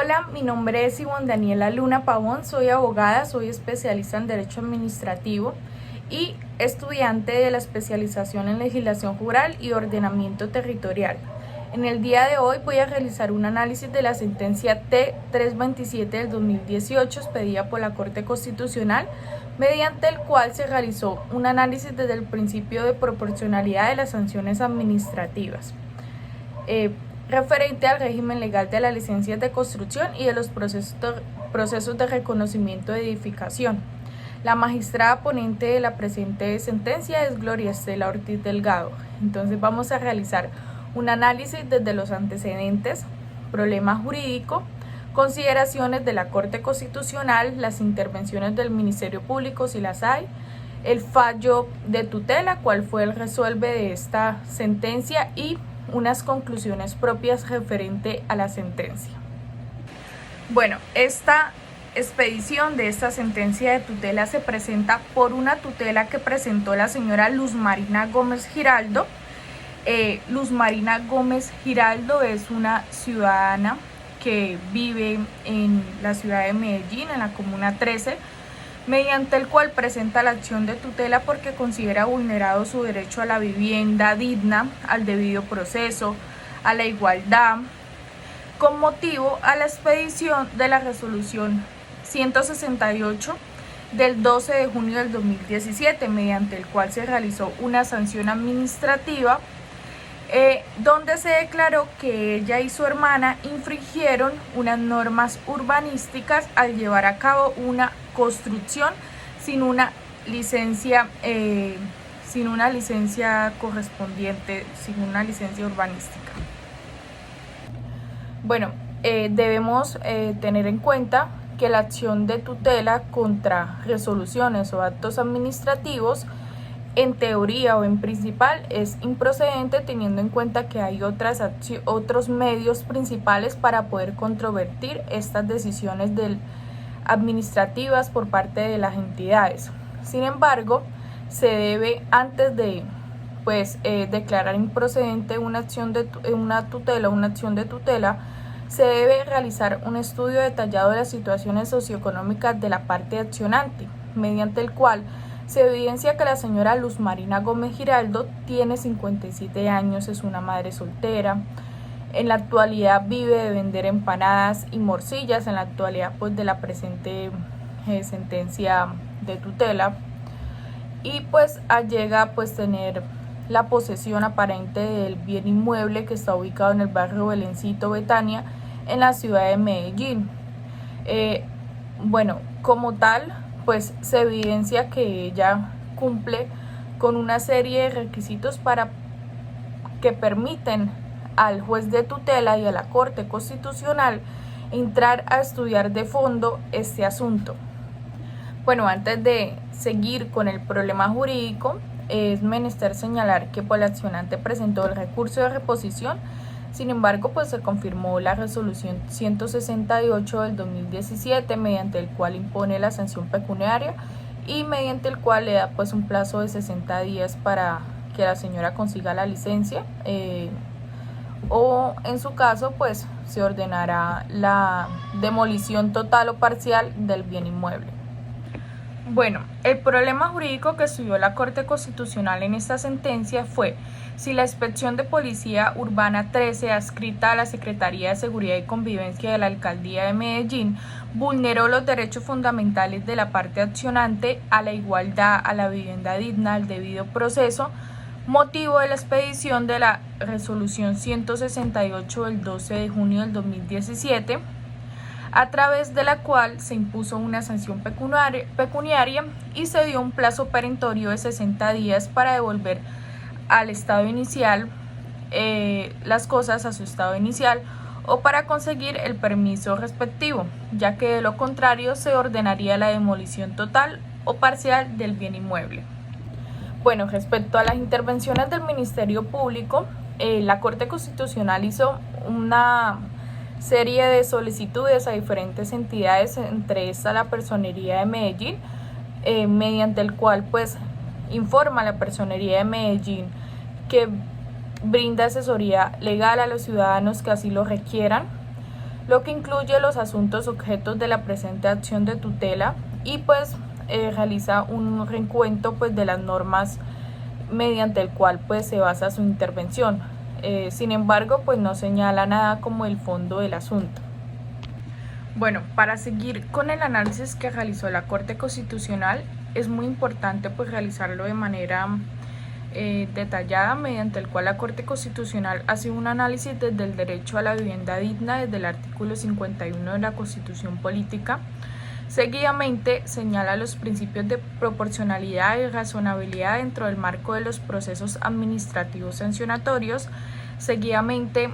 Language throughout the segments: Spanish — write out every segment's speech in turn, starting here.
Hola, mi nombre es Ivonne Daniela Luna Pavón, soy abogada, soy especialista en Derecho Administrativo y estudiante de la especialización en Legislación Jural y Ordenamiento Territorial. En el día de hoy voy a realizar un análisis de la sentencia T-327 del 2018 expedida por la Corte Constitucional, mediante el cual se realizó un análisis desde el principio de proporcionalidad de las sanciones administrativas. Referente al régimen legal de las licencias de construcción y de los procesos de reconocimiento de edificación. La magistrada ponente de la presente sentencia es Gloria Estela Ortiz Delgado. Entonces vamos a realizar un análisis desde los antecedentes, problema jurídico, consideraciones de la Corte Constitucional, las intervenciones del Ministerio Público si las hay, el fallo de tutela, cuál fue el resuelve de esta sentencia y unas conclusiones propias referente a la sentencia. Bueno, esta expedición de esta sentencia de tutela se presenta por una tutela que presentó la señora Luz Marina Gómez Giraldo. Luz Marina Gómez Giraldo es una ciudadana que vive en la ciudad de Medellín, en la comuna 13, mediante el cual presenta la acción de tutela porque considera vulnerado su derecho a la vivienda digna, al debido proceso, a la igualdad, con motivo a la expedición de la resolución 168 del 12 de junio del 2017, mediante el cual se realizó una sanción administrativa donde se declaró que ella y su hermana infringieron unas normas urbanísticas al llevar a cabo una construcción sin una licencia correspondiente, sin una licencia urbanística. Bueno, debemos tener en cuenta que la acción de tutela contra resoluciones o actos administrativos en teoría o en principal es improcedente, teniendo en cuenta que hay otros medios principales para poder controvertir estas decisiones administrativas por parte de las entidades. Sin embargo, se debe, antes de declarar improcedente una acción de tutela, se debe realizar un estudio detallado de las situaciones socioeconómicas de la parte accionante, mediante el cual se evidencia que la señora Luz Marina Gómez Giraldo tiene 57 años, es una madre soltera. En la actualidad vive de vender empanadas y morcillas, en la actualidad de la presente sentencia de tutela. Y allega tener la posesión aparente del bien inmueble que está ubicado en el barrio Belencito, Betania, en la ciudad de Medellín. Como tal, se evidencia que ella cumple con una serie de requisitos que permiten al juez de tutela y a la Corte Constitucional entrar a estudiar de fondo este asunto. Bueno, antes de seguir con el problema jurídico, es menester señalar que el accionante presentó el recurso de reposición. Sin embargo, se confirmó la resolución 168 del 2017, mediante el cual impone la sanción pecuniaria y mediante el cual le da un plazo de 60 días para que la señora consiga la licencia, o en su caso se ordenará la demolición total o parcial del bien inmueble. Bueno, el problema jurídico que estudió la Corte Constitucional en esta sentencia fue si la Inspección de Policía Urbana 13, adscrita a la Secretaría de Seguridad y Convivencia de la Alcaldía de Medellín, vulneró los derechos fundamentales de la parte accionante a la igualdad, a la vivienda digna, al debido proceso, motivo de la expedición de la resolución 168 del 12 de junio del 2017, a través de la cual se impuso una sanción pecuniaria y se dio un plazo perentorio de 60 días para devolver al estado inicial las cosas a su estado inicial o para conseguir el permiso respectivo, ya que de lo contrario se ordenaría la demolición total o parcial del bien inmueble. Bueno, respecto a las intervenciones del Ministerio Público, la Corte Constitucional hizo una serie de solicitudes a diferentes entidades, entre estas la Personería de Medellín, mediante el cual informa a la Personería de Medellín que brinda asesoría legal a los ciudadanos que así lo requieran, lo que incluye los asuntos objetos de la presente acción de tutela y pues realiza un recuento pues de las normas mediante el cual pues se basa su intervención. Sin embargo, pues no señala nada como el fondo del asunto. Bueno, para seguir con el análisis que realizó la Corte Constitucional, es muy importante pues realizarlo de manera detallada, mediante el cual la Corte Constitucional hace un análisis desde el derecho a la vivienda digna desde el artículo 51 de la Constitución Política. Seguidamente señala los principios de proporcionalidad y razonabilidad dentro del marco de los procesos administrativos sancionatorios. Seguidamente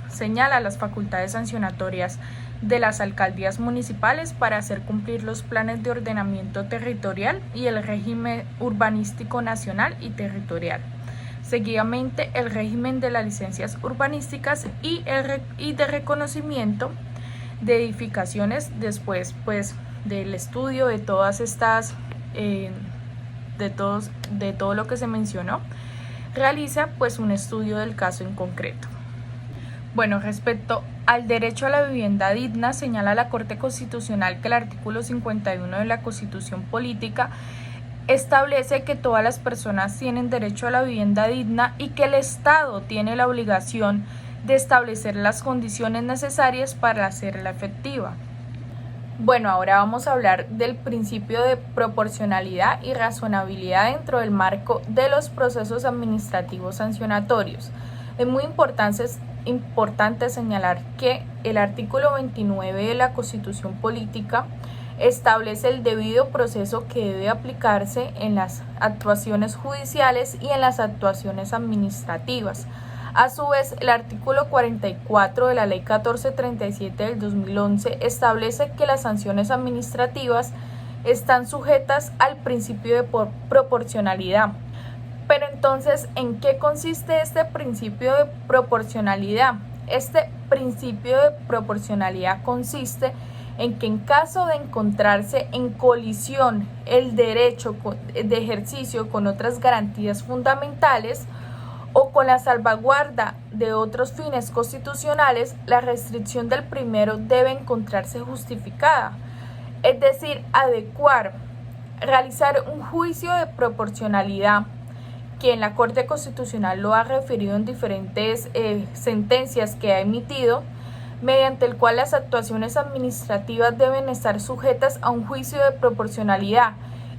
señala las facultades sancionatorias de las alcaldías municipales para hacer cumplir los planes de ordenamiento territorial y el régimen urbanístico nacional y territorial. Seguidamente, el régimen de las licencias urbanísticas y de reconocimiento de edificaciones después pues del estudio de todas estas de todo lo que se mencionó, realiza pues un estudio del caso en concreto. Bueno, respecto al derecho a la vivienda digna, señala la Corte Constitucional que el artículo 51 de la Constitución Política establece que todas las personas tienen derecho a la vivienda digna y que el Estado tiene la obligación de establecer las condiciones necesarias para hacerla efectiva. Bueno, ahora vamos a hablar del principio de proporcionalidad y razonabilidad dentro del marco de los procesos administrativos sancionatorios. Es muy importante señalar que el artículo 29 de la Constitución Política establece el debido proceso que debe aplicarse en las actuaciones judiciales y en las actuaciones administrativas. A su vez, el artículo 44 de la Ley 1437 del 2011 establece que las sanciones administrativas están sujetas al principio de proporcionalidad. Pero entonces, ¿en qué consiste este principio de proporcionalidad? Este principio de proporcionalidad consiste en que en caso de encontrarse en colisión el derecho de ejercicio con otras garantías fundamentales o con la salvaguarda de otros fines constitucionales, la restricción del primero debe encontrarse justificada. Es decir, realizar un juicio de proporcionalidad, que en la Corte Constitucional lo ha referido en diferentes sentencias que ha emitido, mediante el cual las actuaciones administrativas deben estar sujetas a un juicio de proporcionalidad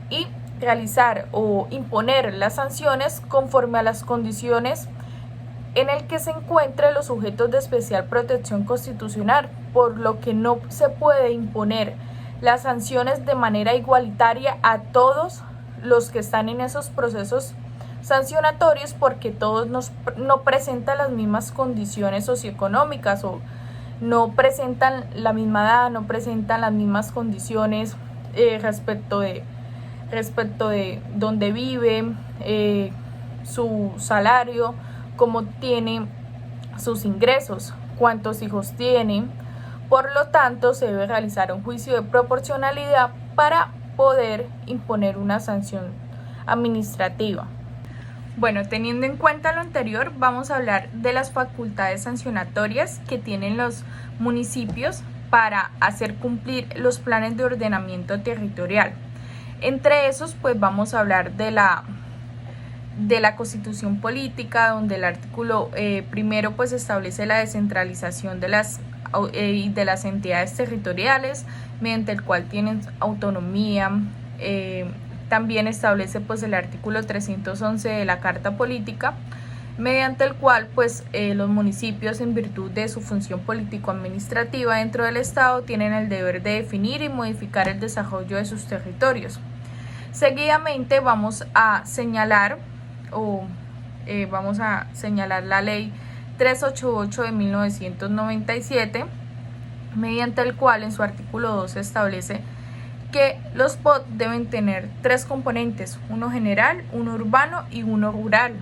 y realizar o imponer las sanciones conforme a las condiciones en el que se encuentren los sujetos de especial protección constitucional, por lo que no se puede imponer las sanciones de manera igualitaria a todos los que están en esos procesos sancionatorios, porque todos no presentan las mismas condiciones socioeconómicas o no presentan la misma edad, no presentan las mismas condiciones respecto de dónde vive, su salario, cómo tiene sus ingresos, cuántos hijos tiene. Por lo tanto, se debe realizar un juicio de proporcionalidad para poder imponer una sanción administrativa. Bueno, teniendo en cuenta lo anterior, vamos a hablar de las facultades sancionatorias que tienen los municipios para hacer cumplir los planes de ordenamiento territorial. Entre esos, pues vamos a hablar de la Constitución Política, donde el artículo primero pues establece la descentralización de las entidades territoriales, mediante el cual tienen autonomía. También establece pues el artículo 311 de la Carta Política, mediante el cual pues los municipios, en virtud de su función político-administrativa dentro del Estado, tienen el deber de definir y modificar el desarrollo de sus territorios. Seguidamente vamos a señalar la Ley 388 de 1997, mediante el cual en su artículo 2 establece que los POT deben tener 3 componentes, uno general, uno urbano y uno rural.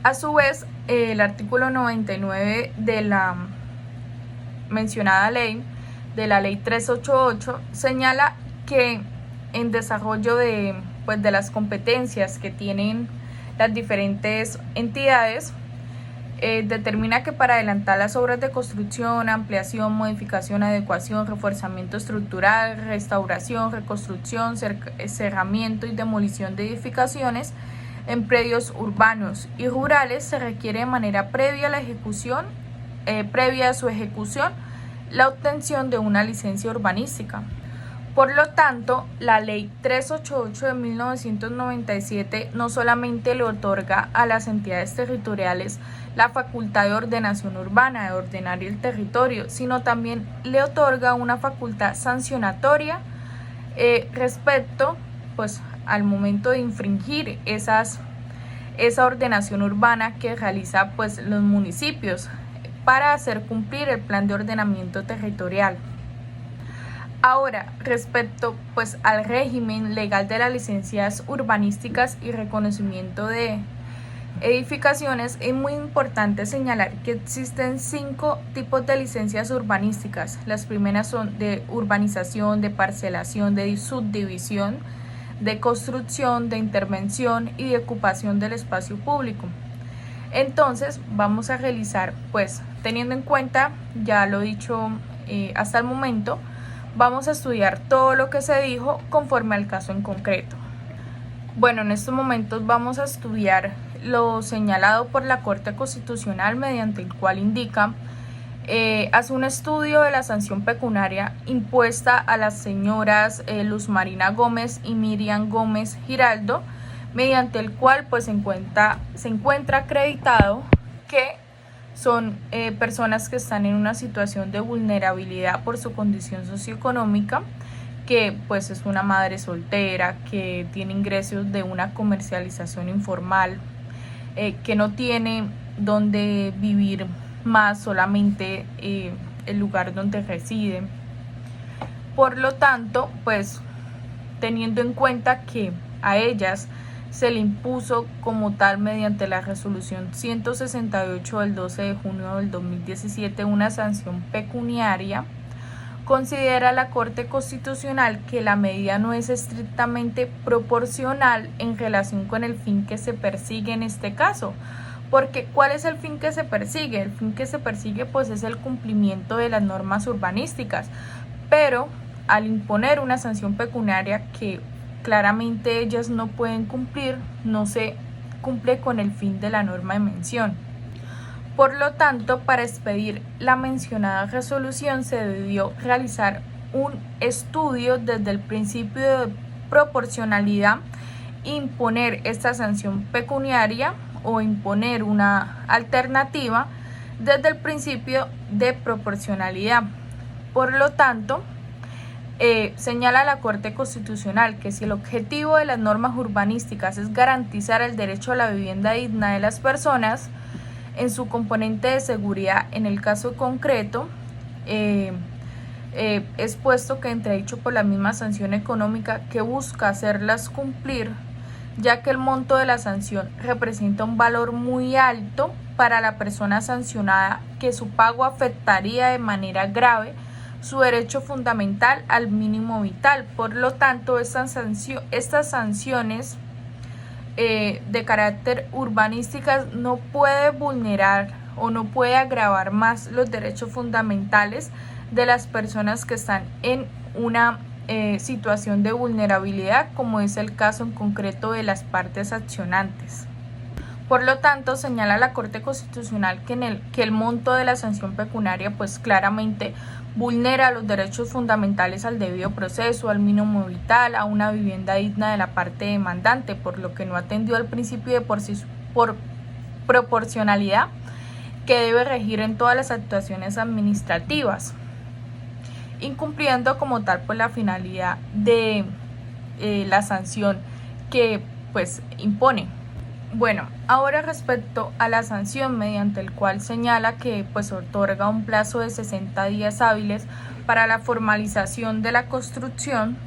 A su vez, el artículo 99 de la mencionada ley, de la Ley 388, señala que en desarrollo de las competencias que tienen las diferentes entidades, determina que para adelantar las obras de construcción, ampliación, modificación, adecuación, reforzamiento estructural, restauración, reconstrucción, cerramiento y demolición de edificaciones en predios urbanos y rurales se requiere de manera previa a su ejecución la obtención de una licencia urbanística. Por lo tanto, la Ley 388 de 1997 no solamente le otorga a las entidades territoriales la facultad de ordenación urbana, de ordenar el territorio, sino también le otorga una facultad sancionatoria respecto pues, al momento de infringir esa ordenación urbana que realiza pues, los municipios para hacer cumplir el plan de ordenamiento territorial. Ahora, respecto pues, al régimen legal de las licencias urbanísticas y reconocimiento de edificaciones, es muy importante señalar que existen 5 tipos de licencias urbanísticas. Las primeras son de urbanización, de parcelación, de subdivisión, de construcción, de intervención y de ocupación del espacio público. Entonces, vamos a realizar, pues, teniendo en cuenta, ya lo dicho hasta el momento, vamos a estudiar todo lo que se dijo conforme al caso en concreto. Bueno, en estos momentos vamos a estudiar lo señalado por la Corte Constitucional, mediante el cual indica, hace un estudio de la sanción pecuniaria impuesta a las señoras Luz Marina Gómez y Miriam Gómez Giraldo, mediante el cual pues, se encuentra acreditado que son personas que están en una situación de vulnerabilidad por su condición socioeconómica, que pues es una madre soltera, que tiene ingresos de una comercialización informal, que no tiene donde vivir más, solamente el lugar donde reside. Por lo tanto, pues teniendo en cuenta que a ellas se le impuso como tal mediante la resolución 168 del 12 de junio del 2017 una sanción pecuniaria, considera la Corte Constitucional que la medida no es estrictamente proporcional en relación con el fin que se persigue en este caso. Porque ¿cuál es el fin que se persigue? El fin que se persigue pues es el cumplimiento de las normas urbanísticas, pero al imponer una sanción pecuniaria que claramente ellas no pueden cumplir, no se cumple con el fin de la norma de mención. Por lo tanto, para expedir la mencionada resolución se debió realizar un estudio desde el principio de proporcionalidad, imponer esta sanción pecuniaria o imponer una alternativa desde el principio de proporcionalidad. Por lo tanto, señala la Corte Constitucional que si el objetivo de las normas urbanísticas es garantizar el derecho a la vivienda digna de las personas en su componente de seguridad, en el caso concreto, es puesto que entredicho por la misma sanción económica que busca hacerlas cumplir, ya que el monto de la sanción representa un valor muy alto para la persona sancionada, que su pago afectaría de manera grave su derecho fundamental al mínimo vital. Por lo tanto, estas sanciones de carácter urbanísticas no puede vulnerar o no puede agravar más los derechos fundamentales de las personas que están en una situación de vulnerabilidad, como es el caso en concreto de las partes accionantes. Por lo tanto, señala la Corte Constitucional que el monto de la sanción pecuniaria pues claramente vulnera los derechos fundamentales al debido proceso, al mínimo vital, a una vivienda digna de la parte demandante, por lo que no atendió al principio de por proporcionalidad que debe regir en todas las actuaciones administrativas, incumpliendo como tal pues la finalidad de la sanción que pues impone. Bueno, ahora respecto a la sanción, mediante el cual señala que pues otorga un plazo de 60 días hábiles para la formalización de la construcción,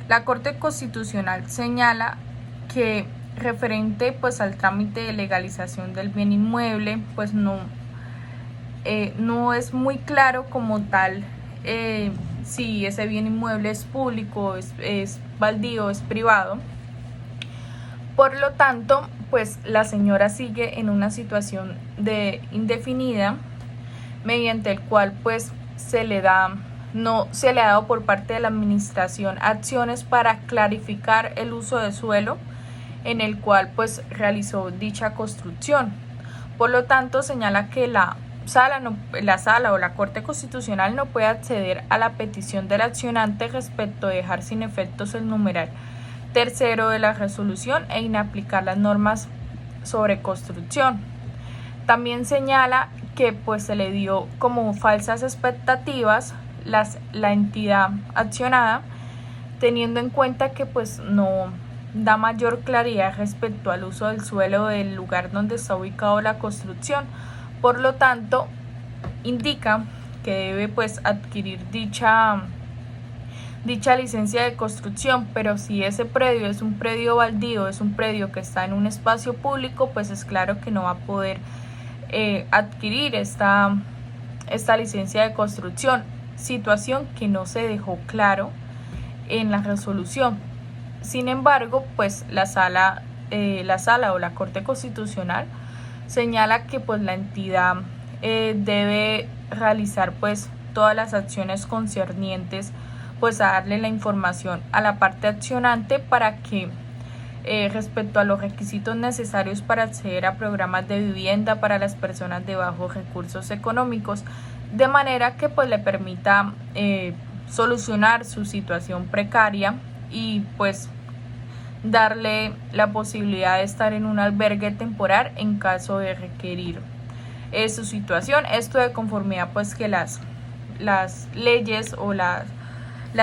la Corte Constitucional señala que referente pues al trámite de legalización del bien inmueble, pues no es muy claro como tal si ese bien inmueble es público, es baldío, es privado. Por lo tanto, pues la señora sigue en una situación de indefinida, mediante el cual pues no se le ha dado por parte de la administración acciones para clarificar el uso de suelo en el cual pues realizó dicha construcción. Por lo tanto, señala que la sala o la Corte Constitucional no puede acceder a la petición del accionante respecto de dejar sin efectos el numeral tercero de la resolución e inaplicar las normas sobre construcción. También señala que pues se le dio como falsas expectativas la entidad accionada, teniendo en cuenta que pues no da mayor claridad respecto al uso del suelo del lugar donde está ubicado la construcción. Por lo tanto, indica que debe pues adquirir dicha licencia de construcción, pero si ese predio es un predio baldío, es un predio que está en un espacio público, pues es claro que no va a poder adquirir esta licencia de construcción, situación que no se dejó claro en la resolución. Sin embargo, pues la sala o la Corte Constitucional señala que pues la entidad debe realizar pues todas las acciones concernientes pues a darle la información a la parte accionante para que respecto a los requisitos necesarios para acceder a programas de vivienda para las personas de bajos recursos económicos, de manera que pues le permita solucionar su situación precaria y pues darle la posibilidad de estar en un albergue temporal en caso de requerir su situación. Esto de conformidad pues que las leyes o las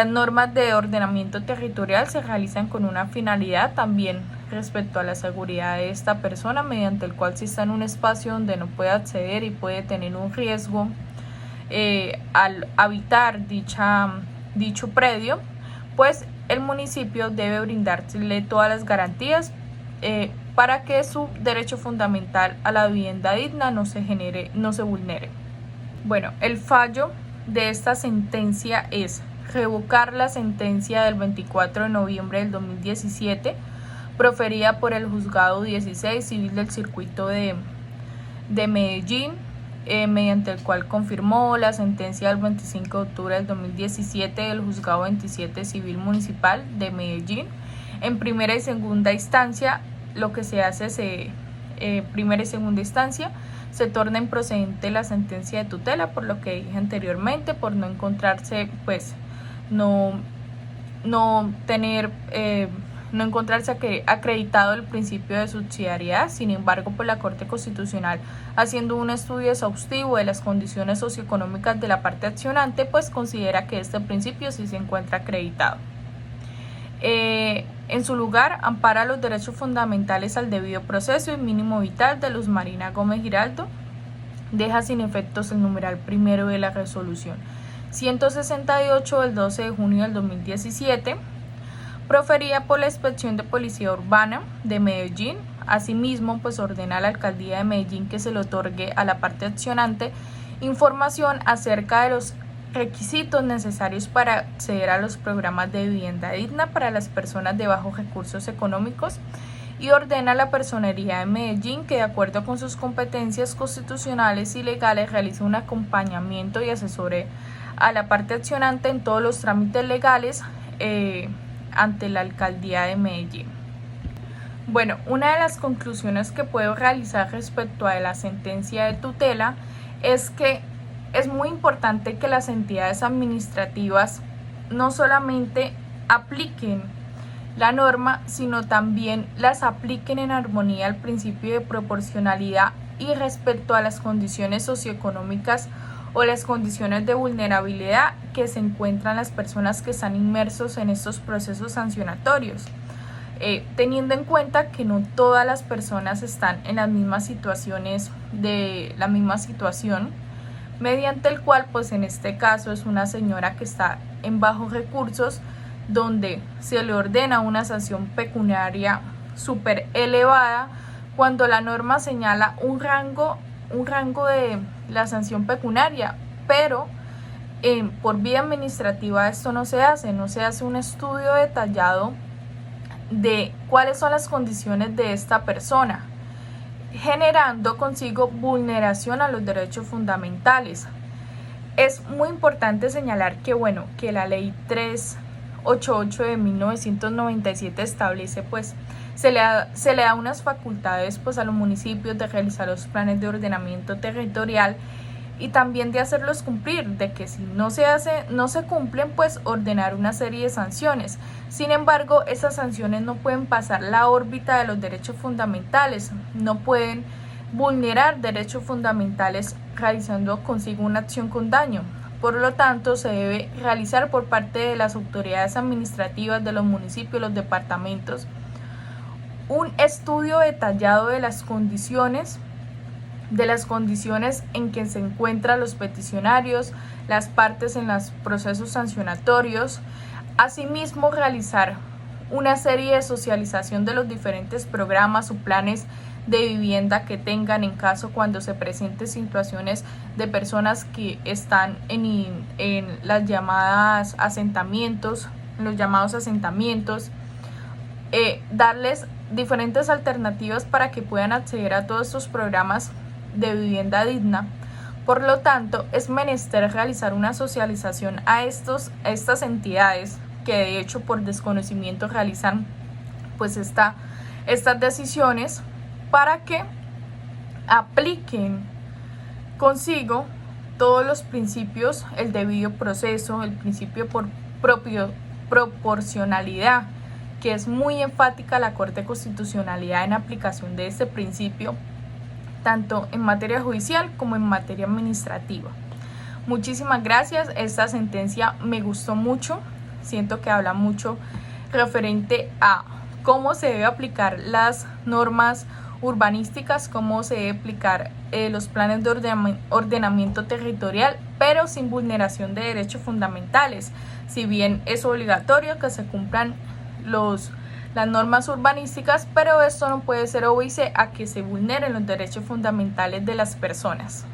normas de ordenamiento territorial se realizan con una finalidad también respecto a la seguridad de esta persona, mediante el cual si está en un espacio donde no puede acceder y puede tener un riesgo al habitar dicho predio, pues el municipio debe brindarle todas las garantías para que su derecho fundamental a la vivienda digna no se vulnere. Bueno, el fallo de esta sentencia es revocar la sentencia del 24 de noviembre del 2017 proferida por el Juzgado 16 Civil del Circuito de Medellín, mediante el cual confirmó la sentencia del 25 de octubre del 2017 del Juzgado 27 Civil Municipal de Medellín. En primera y segunda instancia, lo que se hace primera y segunda instancia se torna improcedente la sentencia de tutela, por lo que dije anteriormente, por no encontrarse acreditado el principio de subsidiariedad. Sin embargo, pues la Corte Constitucional, haciendo un estudio exhaustivo de las condiciones socioeconómicas de la parte accionante, pues considera que este principio sí se encuentra acreditado. En su lugar, ampara los derechos fundamentales al debido proceso y mínimo vital de Luz Marina Gómez Giraldo. Deja sin efectos el numeral primero de la resolución 168 del 12 de junio del 2017, proferida por la Inspección de Policía Urbana de Medellín. Asimismo, pues ordena a la Alcaldía de Medellín que se le otorgue a la parte accionante información acerca de los requisitos necesarios para acceder a los programas de vivienda digna para las personas de bajos recursos económicos, y ordena a la Personería de Medellín que, de acuerdo con sus competencias constitucionales y legales, realice un acompañamiento y asesore a la parte accionante en todos los trámites legales ante la Alcaldía de Medellín. Bueno, una de las conclusiones que puedo realizar respecto a la sentencia de tutela es que es muy importante que las entidades administrativas no solamente apliquen la norma, sino también las apliquen en armonía al principio de proporcionalidad y respecto a las condiciones socioeconómicas o las condiciones de vulnerabilidad que se encuentran las personas que están inmersos en estos procesos sancionatorios, teniendo en cuenta que no todas las personas están en las mismas situaciones mediante el cual pues en este caso es una señora que está en bajos recursos, donde se le ordena una sanción pecuniaria súper elevada, cuando la norma señala un rango de la sanción pecuniaria, pero por vía administrativa esto no se hace un estudio detallado de cuáles son las condiciones de esta persona, generando consigo vulneración a los derechos fundamentales. Es muy importante señalar que la ley 388 de 1997 establece se le da unas facultades a los municipios de realizar los planes de ordenamiento territorial y también de hacerlos cumplir, de que si no se cumplen, ordenar una serie de sanciones. Sin embargo, esas sanciones no pueden pasar la órbita de los derechos fundamentales, no pueden vulnerar derechos fundamentales realizando consigo una acción con daño. Por lo tanto, se debe realizar por parte de las autoridades administrativas de los municipios y los departamentos un estudio detallado de las condiciones en que se encuentran los peticionarios, las partes en los procesos sancionatorios. Asimismo, realizar una serie de socialización de los diferentes programas o planes de vivienda que tengan en caso cuando se presenten situaciones de personas que están en los llamados asentamientos, darles diferentes alternativas para que puedan acceder a todos estos programas de vivienda digna. Por lo tanto, es menester realizar una socialización a estas entidades que de hecho por desconocimiento realizan estas decisiones, para que apliquen consigo todos los principios, el debido proceso, el principio proporcionalidad, que es muy enfática la Corte de Constitucionalidad en aplicación de este principio, tanto en materia judicial como en materia administrativa. Muchísimas gracias. Esta sentencia me gustó mucho. Siento que habla mucho referente a cómo se debe aplicar las normas urbanísticas, cómo se debe aplicar los planes de ordenamiento territorial, pero sin vulneración de derechos fundamentales. Si bien es obligatorio que se cumplan las normas urbanísticas, pero esto no puede ser óbice a que se vulneren los derechos fundamentales de las personas.